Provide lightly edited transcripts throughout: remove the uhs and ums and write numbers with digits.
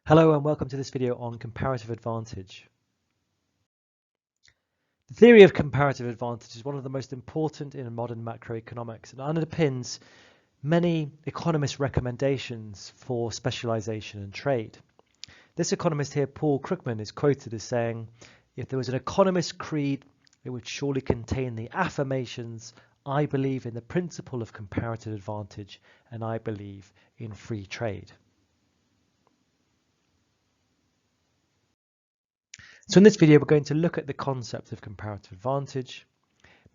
Hello and welcome to this video on comparative advantage. The theory of comparative advantage is one of the most important in modern macroeconomics and underpins many economist recommendations for specialization and trade. This economist here, Paul Krugman, is quoted as saying, "If there was an economist creed, it would surely contain the affirmations, I believe in the principle of comparative advantage and I believe in free trade." So in this video, we're going to look at the concept of comparative advantage,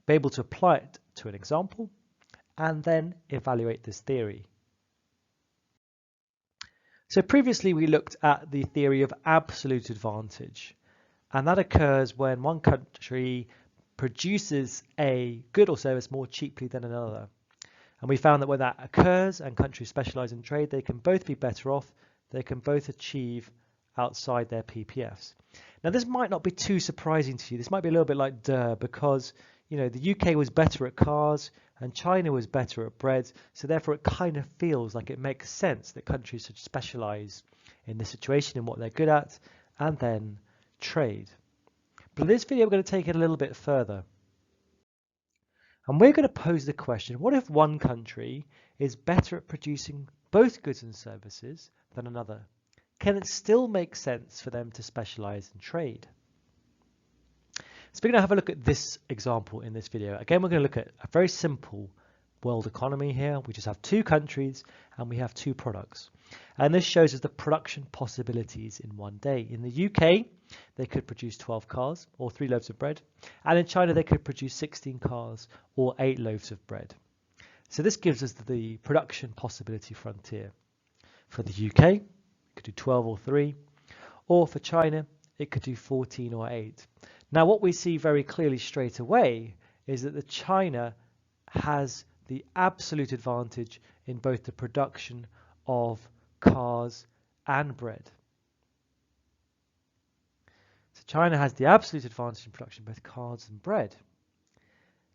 be able to apply it to an example, and then evaluate this theory. So previously we looked at the theory of absolute advantage, and that occurs when one country produces a good or service more cheaply than another. And we found that when that occurs and countries specialize in trade, they can both be better off, they can both achieve outside their PPFs. Now this might not be too surprising to you. This might be a little bit like duh, because the UK was better at cars and China was better at bread, so therefore it kind of feels like it makes sense that countries should specialize in this situation in what they're good at and then trade. But in this video we're going to take it a little bit further. And we're going to pose the question, what if one country is better at producing both goods and services than another? Can it still make sense for them to specialize in trade? So we're going to have a look at this example in this video. Again, we're going to look at a very simple world economy here. We just have two countries and we have two products. And this shows us the production possibilities in one day. In the UK, they could produce 12 cars or 3 loaves of bread. And in China, they could produce 16 cars or 8 loaves of bread. So this gives us the production possibility frontier. For the UK, it could do 12 or 3. Or for China, it could do 14 or 8. Now, what we see very clearly straight away is that the China has the absolute advantage in both the production of cars and bread. So China has the absolute advantage in production of both cars and bread.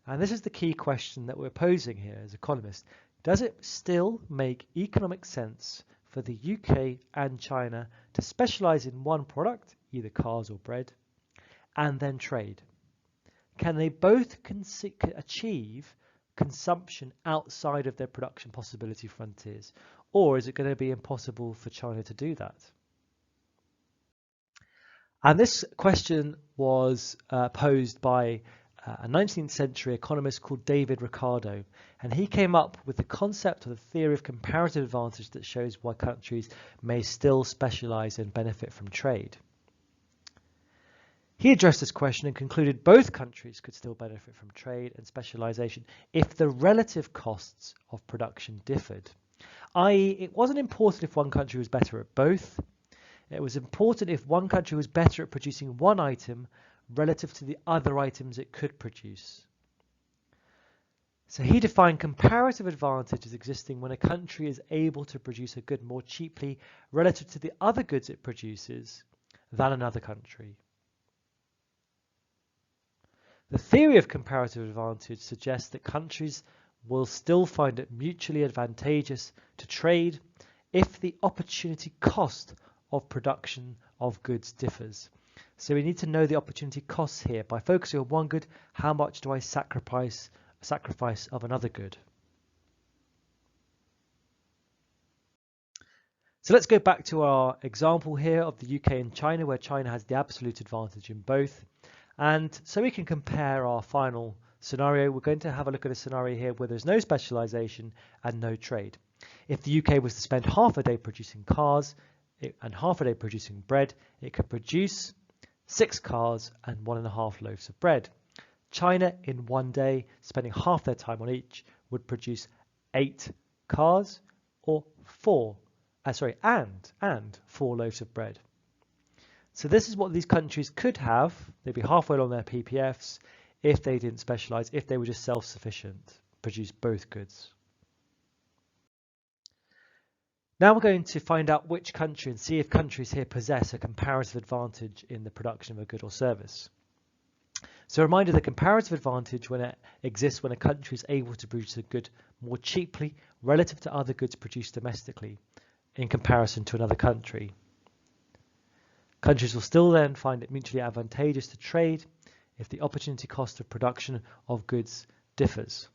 And this is the key question that we're posing here as economists. Does it still make economic sense for the UK and China to specialize in one product, either cars or bread, and then trade? Can they both achieve consumption outside of their production possibility frontiers? Or is it going to be impossible for China to do that? And this question was posed by a 19th century economist called David Ricardo, and he came up with the concept of the theory of comparative advantage that shows why countries may still specialize and benefit from trade. He addressed this question and concluded both countries could still benefit from trade and specialization if the relative costs of production differed, i.e. it wasn't important if one country was better at both. It was important if one country was better at producing one item relative to the other items it could produce. So he defined comparative advantage as existing when a country is able to produce a good more cheaply relative to the other goods it produces than another country. The theory of comparative advantage suggests that countries will still find it mutually advantageous to trade if the opportunity cost of production of goods differs. So we need to know the opportunity costs here. By focusing on one good, how much do I sacrifice of another good? So let's go back to our example here of the UK and China, where China has the absolute advantage in both. And so we can compare our final scenario. We're going to have a look at a scenario here where there's no specialization and no trade. If the UK was to spend half a day producing cars and half a day producing bread, it could produce 6 cars and 1.5 loaves of bread. China, in one day, spending half their time on each, would produce 8 cars or 4 loaves of bread. So this is what these countries could have. They'd be halfway along their PPFs if they didn't specialize, if they were just self-sufficient, produce both goods. Now we're going to find out which country and see if countries here possess a comparative advantage in the production of a good or service. So a reminder, the comparative advantage exists when a country is able to produce a good more cheaply relative to other goods produced domestically in comparison to another country. Countries will still then find it mutually advantageous to trade if the opportunity cost of production of goods differs.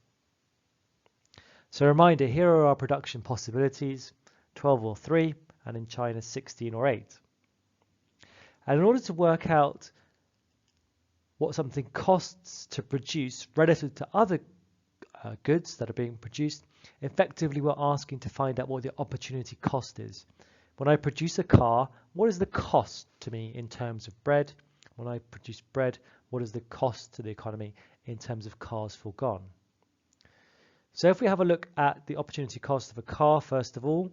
So a reminder, here are our production possibilities, 12 or 3, and in China 16 or 8. And in order to work out what something costs to produce relative to other goods that are being produced, effectively we're asking to find out what the opportunity cost is. When I produce a car, what is the cost to me in terms of bread? When I produce bread, what is the cost to the economy in terms of cars foregone? So if we have a look at the opportunity cost of a car, first of all,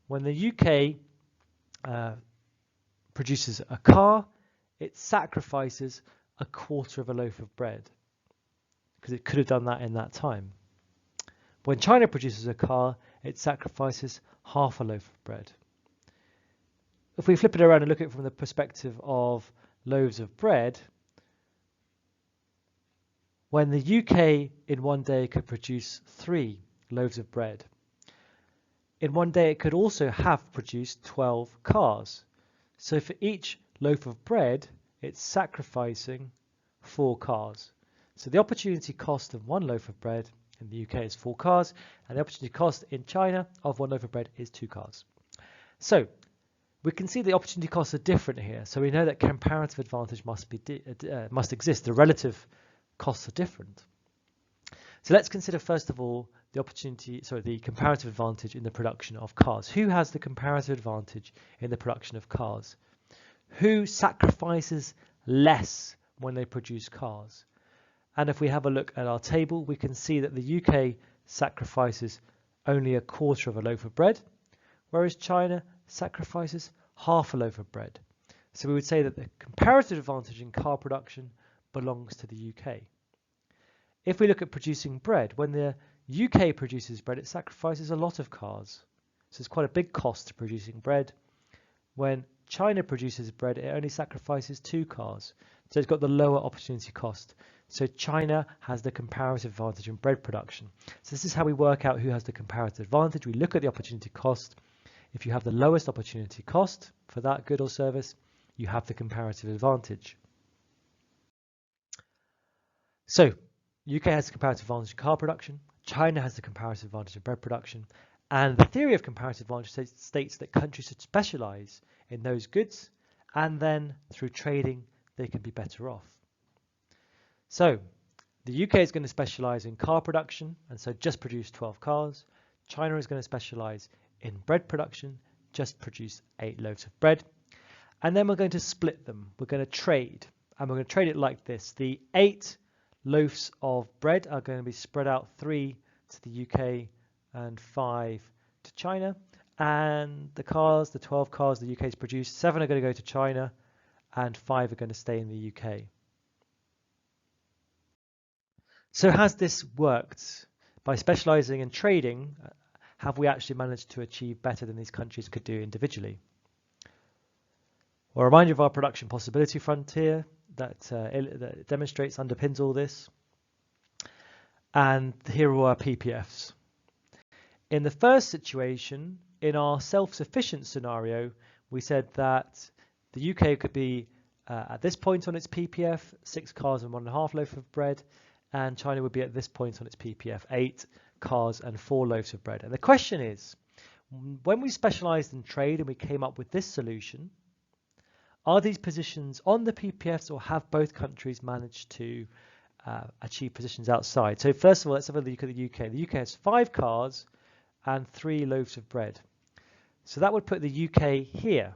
when the UK produces a car, it sacrifices a quarter of a loaf of bread because it could have done that in that time. When China produces a car, it sacrifices half a loaf of bread. If we flip it around and look at it from the perspective of loaves of bread, when the UK in one day could produce 3 loaves of bread, in one day it could also have produced 12 cars. So for each loaf of bread, it's sacrificing 4 cars. So the opportunity cost of 1 loaf of bread in the UK is 4 cars, and the opportunity cost in China of 1 loaf of bread is 2 cars. So we can see the opportunity costs are different here. So we know that comparative advantage must exist. The relative costs are different. So let's consider first of all the comparative advantage in the production of cars. Who has the comparative advantage in the production of cars? Who sacrifices less when they produce cars? And if we have a look at our table, we can see that the UK sacrifices only a quarter of a loaf of bread, whereas China sacrifices half a loaf of bread. So we would say that the comparative advantage in car production belongs to the UK. If we look at producing bread, when the UK produces bread, it sacrifices a lot of cars. So it's quite a big cost to producing bread. When China produces bread, it only sacrifices 2 cars. So it's got the lower opportunity cost. So China has the comparative advantage in bread production. So this is how we work out who has the comparative advantage. We look at the opportunity cost. If you have the lowest opportunity cost for that good or service, you have the comparative advantage. So UK has the comparative advantage in car production. China has the comparative advantage in bread production. And the theory of comparative advantage states that countries should specialize in those goods, and then through trading, they can be better off. So the UK is going to specialize in car production, and so just produce 12 cars. China is going to specialize in bread production, just produce 8 loaves of bread. And then we're going to split them. We're going to trade, and we're going to trade it like this. The 8 loaves of bread are going to be spread out, 3 to the UK and 5 to China. And the 12 cars the UK has produced, 7 are going to go to China and 5 are going to stay in the UK. So has this worked? By specializing in trading, have we actually managed to achieve better than these countries could do individually? Well, a reminder of our production possibility frontier that demonstrates, underpins all this. And here are our PPFs. In the first situation, in our self-sufficient scenario, we said that the UK could be at this point on its PPF, 6 cars and 1.5 loaf of bread, and China would be at this point on its PPF, 8 cars and 4 loaves of bread. And the question is, when we specialized in trade and we came up with this solution, are these positions on the PPFs, or have both countries managed to achieve positions outside? So first of all, let's have a look at the UK. The UK has 5 cars and 3 loaves of bread. So that would put the UK here.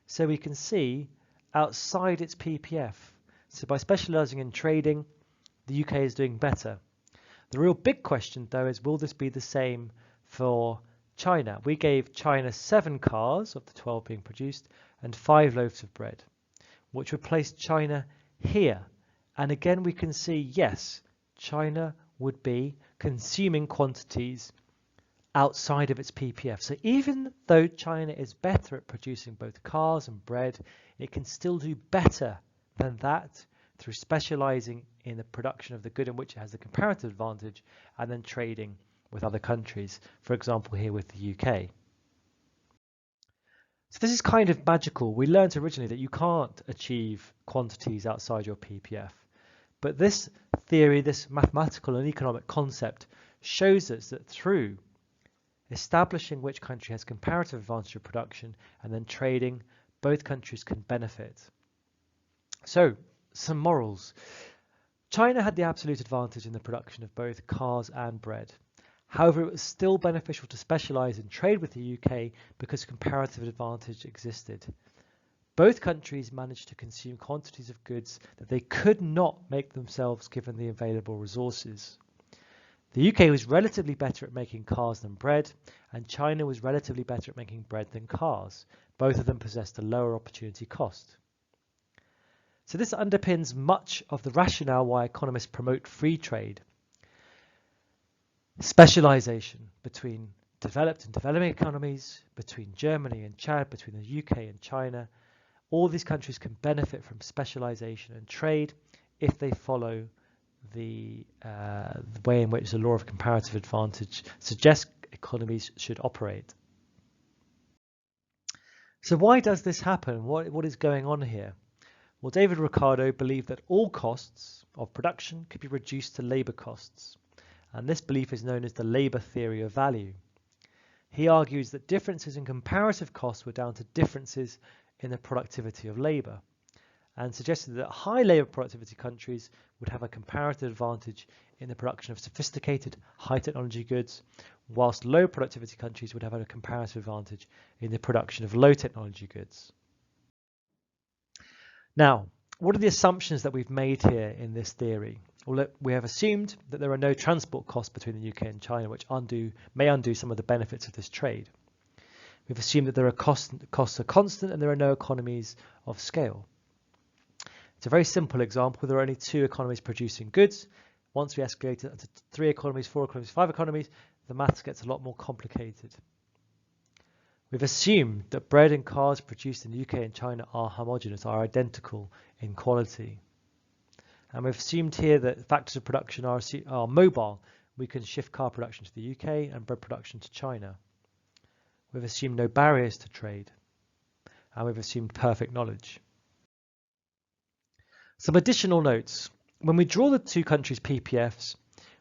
So we can see outside its PPF. So by specializing in trading, the UK is doing better. The real big question, though, is will this be the same for China? We gave China 7 cars of the 12 being produced and 5 loaves of bread, which would place China here. And again, we can see, yes, China would be consuming quantities outside of its PPF. So even though China is better at producing both cars and bread, it can still do better than that through specializing in the production of the good in which it has the comparative advantage and then trading with other countries, for example here with the UK. So this is kind of magical. We learned originally that you can't achieve quantities outside your PPF. But this theory, this mathematical and economic concept, shows us that through establishing which country has comparative advantage of production and then trading, both countries can benefit. So, some morals. China had the absolute advantage in the production of both cars and bread. However, it was still beneficial to specialise in trade with the UK because comparative advantage existed. Both countries managed to consume quantities of goods that they could not make themselves given the available resources. The UK was relatively better at making cars than bread, and China was relatively better at making bread than cars. Both of them possessed a lower opportunity cost. So this underpins much of the rationale why economists promote free trade. Specialization between developed and developing economies, between Germany and Chad, between the UK and China. All these countries can benefit from specialization and trade if they follow the way in which the law of comparative advantage suggests economies should operate. So why does this happen? What is going on here? Well, David Ricardo believed that all costs of production could be reduced to labor costs, and this belief is known as the labor theory of value. He argues that differences in comparative costs were down to differences in the productivity of labor, and suggested that high labor productivity countries would have a comparative advantage in the production of sophisticated high technology goods, whilst low productivity countries would have a comparative advantage in the production of low technology goods. Now, what are the assumptions that we've made here in this theory? Well, look, we have assumed that there are no transport costs between the UK and China, which may undo some of the benefits of this trade. We've assumed that there are costs are constant and there are no economies of scale. It's a very simple example. There are only two economies producing goods. Once we escalate it to 3 economies, 4 economies, 5 economies, the maths gets a lot more complicated. We've assumed that bread and cars produced in the UK and China are homogeneous, are identical in quality. And we've assumed here that factors of production are mobile. We can shift car production to the UK and bread production to China. We've assumed no barriers to trade. And we've assumed perfect knowledge. Some additional notes. When we draw the two countries' PPFs,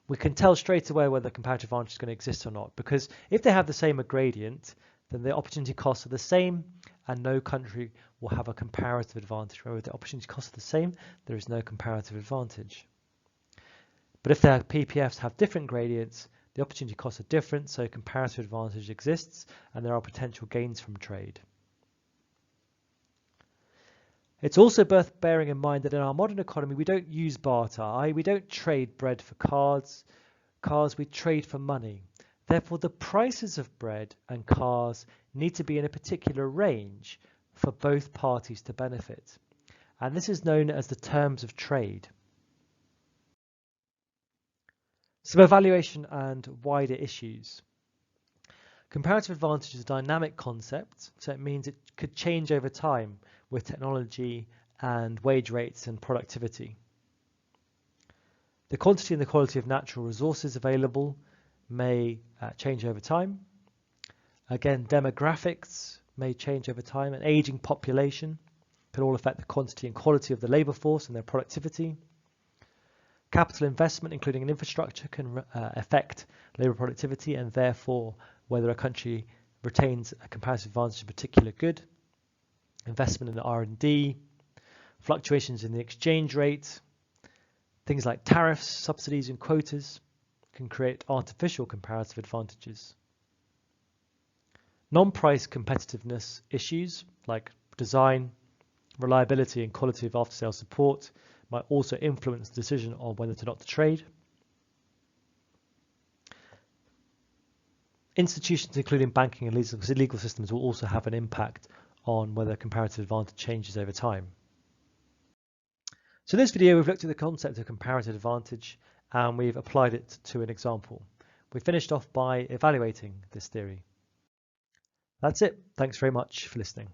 we can tell straight away whether comparative advantage is going to exist or not, because if they have the same gradient, then the opportunity costs are the same and no country will have a comparative advantage. Remember, if the opportunity costs are the same, there is no comparative advantage. But if their PPFs have different gradients, the opportunity costs are different, so comparative advantage exists and there are potential gains from trade. It's also worth bearing in mind that in our modern economy, we don't use barter, i.e. we don't trade bread for cars, we trade for money. Therefore, the prices of bread and cars need to be in a particular range for both parties to benefit. And this is known as the terms of trade. Some evaluation and wider issues. Comparative advantage is a dynamic concept, so it means it could change over time with technology and wage rates and productivity. The quantity and the quality of natural resources available may change over time. Again, demographics may change over time. An aging population can all affect the quantity and quality of the labour force and their productivity. Capital investment, including in infrastructure, can affect labour productivity and therefore whether a country retains a comparative advantage in a particular good. Investment in R&D, fluctuations in the exchange rate, things like tariffs, subsidies and quotas can create artificial comparative advantages. Non-price competitiveness issues like design, reliability and quality of after-sales support might also influence the decision on whether or not to trade. Institutions, including banking and legal systems, will also have an impact on whether comparative advantage changes over time. So in this video, we've looked at the concept of comparative advantage and we've applied it to an example. We finished off by evaluating this theory. That's it. Thanks very much for listening.